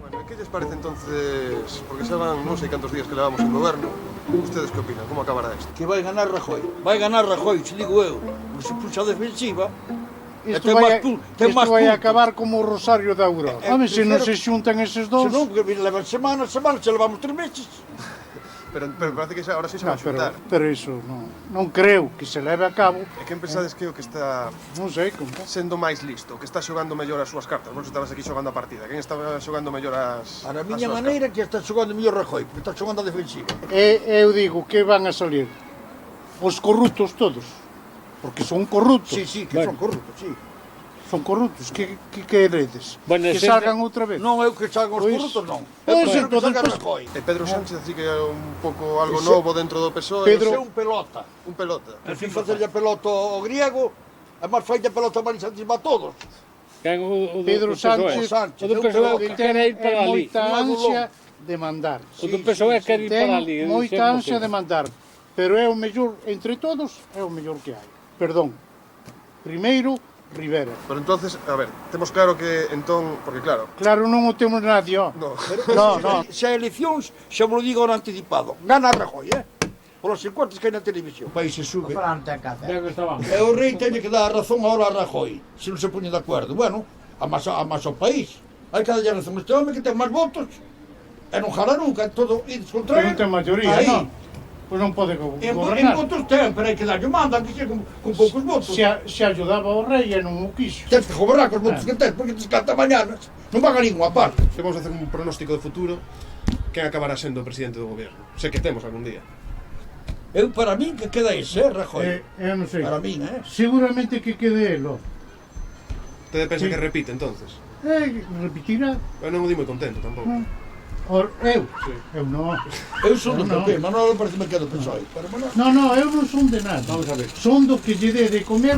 Bueno, ¿y qué les parece entonces? Porque xa van non sei cantos días que levamos en goberno. Ustedes que opinan? Como acabará isto? Que vai ganar Rajoy. Vai ganar Rajoy, se digo eu. Porque se puxa a defensiva... Isto vai acabar como o Rosario da Aurora. Home, se non se xuntan eses dous... Se non, porque levan semanas, se levamos 3 meses. Pero parece que xa, ahora sí se van a xuntar. Pero iso non creo que se leve a cabo. E quen pensades que é o que está... Non sei como. Sendo máis listo, que está xogando mellor as súas cartas? Vos estabas aquí xogando a partida. Quen estaba xogando mellor as... Para a miña maneira que está xogando mellor Rajoy, porque está xogando a defensiva. Eu digo que van a salir os corruptos todos. Porque son corruptos. Sí, que son corruptos, sí. Son corruptos, que queredes? Bueno, que salgan outra vez? Non, eu que salgan os corruptos, non. Pois, Eu que entonces, salgan Rajoy. E Pedro Sánchez así que é un pouco algo novo dentro do PSOE. Pedro é un pelota. Un pelota. En fin, facerlle pelota ao griego, e máis faille pelota marísima a todos. Pedro Sánchez, o do PSOE quer ir para ali. moita ansia de mandar. O do PSOE quer ir para ali. Ten moita ansia de mandar. Pero é o mellor, entre todos, é o mellor que hai. Perdón. Primeiro, Rivera. Pero entonces, a ver, temos claro que entón, porque claro... Claro, non o temos nadie, ó. No. No. Se a eleccións, xa vos lo digo ahora anticipado, gana Rajoy, Por os encuentros que hai na televisión. O país se sube. E o rei teñe que dar a razón ahora a Rajoy, se non se poñen de acordo. Bueno, a máis ao país. Hai que darlle a razón a este home que ten máis votos. E non jala nunca, todo ides contra Pero non ten maioría, aí. non? Pois non pode En gobernar. votos ten, pero hai que darlle manda, que xe con poucos votos. Se ayudaba ao rei e non o quixo. Tens que gobernar cos votos que tens, porque te canta mañanas. Non van a ninguna parte. Vamos a hacer un pronóstico de futuro. Quen acabará sendo o presidente do gobierno? Sei que temos algún día. Eu, para min, que queda ese, Rajoy. Eu non sei. Para min, Seguramente que quede elo. Tede pensa Sí. que repite, entonces? Repetirá. Eu non o di moi contento, tampouco. Eu non. Eu son do PP, Manuel parece que é do PSOE. Pero Manuel... Non, eu non son de nada. Vamos a ver. Son do que lle dé de comer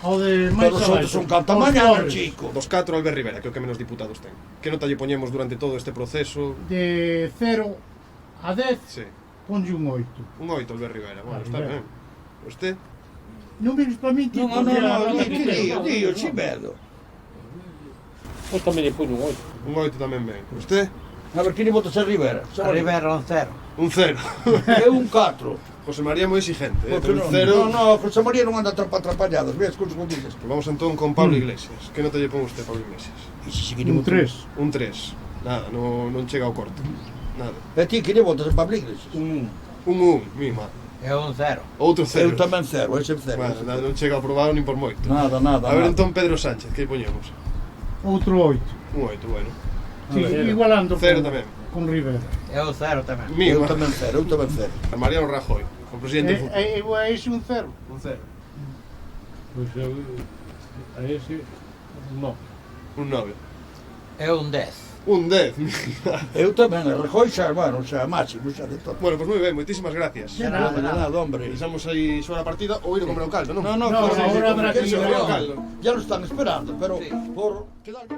ao de máis Pero os outros son canta mañana, chico. Dos 4, Albert Rivera, que é o que menos diputados ten. Que nota lle poñemos durante todo este proceso? De 0 a 10, Sí. ponlle un 8. Un 8, Albert Rivera. Bueno, está Rivera. ben. Usted? Non mires para mí, tipo... Non, Dio, ci vedo. Eu tamén lle puño un 8. Un 8 tamén ben. Usted? A ver, que lle votas a Rivera? A Rivera un 0. Un 0. É un 4. José María moi exigente, Porque pero un 0... No, José María non anda atrapalladas, ves con os dices. Pues vamos entón con Pablo Iglesias. Que nota lle pon usted, Pablo Iglesias? E se Un 3. Un 3. Nada, non chega ao corte. Nada. E ti que lle votas a Pablo Iglesias? Un 1, mima. É un 0. Outro 0. Eu tamén 0, ese 0. Bueno, nada, non chega aprobado nin por moito. Nada. A ver entón Pedro Sánchez, que poñemos? Outro 8. Un 8, bueno. Sí, igualando 0 tamén. con Rivera. É un 0 tamén. Eu Mima. tamén 0, eu tamén 0. A Mariano Rajoy, o presidente do futuro. É ese un 0. Un 0. Pois eu... A ese... Non. Un 9. É un 10. Un 10. Eu tamén, a Rajoy xa, bueno, xa máximo, xa de todo. Bueno, pois moi ben, moitísimas gracias. De nada, hombre. Deixamos aí xogar a partida ou ir a comer ao caldo, non? No, No, ahora habrá que ir ya ao lo están esperando, pero por quedar...